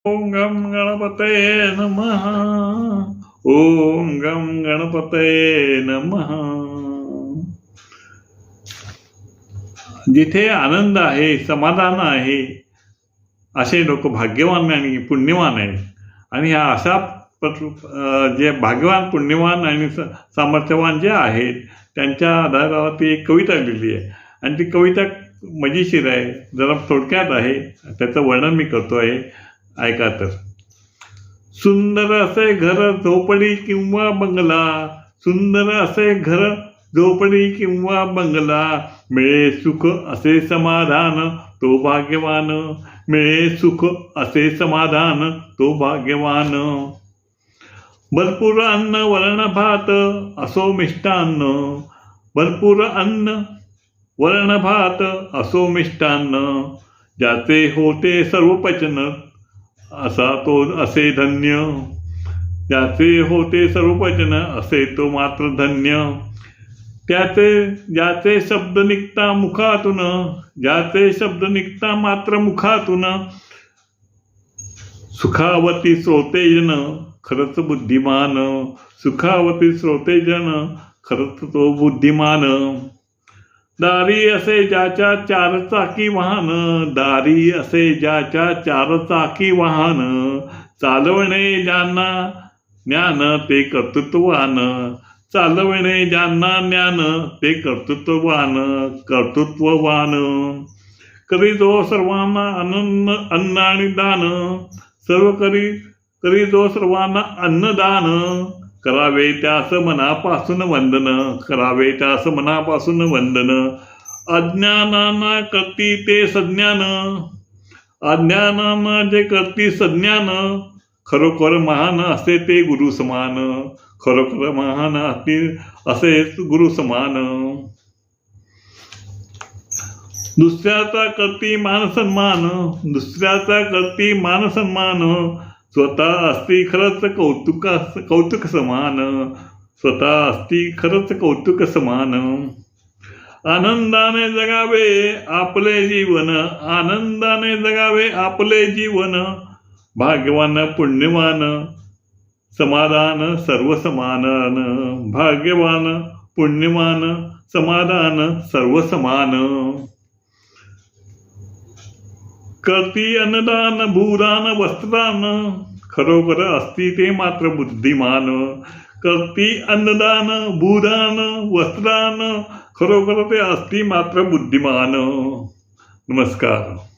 ओम गम गणपतये नमः. ओम गम गणपतये नमः. जिथे आनंद आहे, समाधान आहे, असे लोक भाग्यवान आणि पुण्यवान आहेत. आणि ह्या अशा जे भाग्यवान, पुण्यवान आणि सामर्थ्यवान जे आहेत त्यांच्या आधारावरती एक कविता लिहिली आहे. आणि ती कविता मजेशीर आहे, जरा थोडक्यात आहे. त्याचं वर्णन मी करतो आहे, ऐका तर. सुंदर असे घर, झोपडी किंवा बंगला, सुंदर असे घर, झोपडी किंवा बंगला, मिळे सुख असे समाधान, तो भाग्यवान. मिळे सुख असे समाधान, तो भाग्यवान. भरपूर अन्न वरण भात असो मिष्टान्न, भरपूर अन्न वरण भात असो मिष्टान्न, ज्याचे होते सर्व पचन असा तो असे धन्य. ज्याचे होते सर्व पचन असे तो मात्र धन्य. ज्याचे शब्द निघता मुखातून, ज्याचे शब्द निघता मात्र मुखातून, सुखावती श्रोतेजन खरंच बुद्धिमान. सुखावती श्रोतेजन खरंच तो बुद्धिमान. दारी असे ज्याच्या चार चाकी वाहन, दारी असे ज्याच्या चार चाकी वाहन, चालवणे ज्यांना ज्ञान ते कर्तृत्ववान. चालवणे ज्यांना ज्ञान ते कर्तृत्ववान. कर्तृत्ववान. करी जो सर्वांना अन्न आणि दान, सर्व करी जो सर्वांना अन्नदान, करावे त्यास मनापासून वंदन. करावे त्यास मनापासून वंदन. अज्ञानांना करती ते सज्ञान, अज्ञानांना जे करती सज्ञान, खरोखर महान असे ते गुरु समान. खरोखर महान असे गुरु समान. दुसऱ्याचा करती मान सन्मान, दुसऱ्याचा करती मान सन्मान, स्वतः असती खरंच कौतुक समान. स्वतः असती खरंच कौतुक समान. आनंदाने जगावे आपले जीवन, आनंदाने जगावे आपले जीवन, भाग्यवान पुण्यवान समाधान सर्व समान. भाग्यवान पुण्यवान समाधान सर्व समान. करती अन्नदान भूदान वस्त्रदान, खरोखर असती ते मात्र बुद्धिमान. करती अन्नदान भूदान वस्त्रदान, खरोखर ते असती मात्र बुद्धिमान. नमस्कार.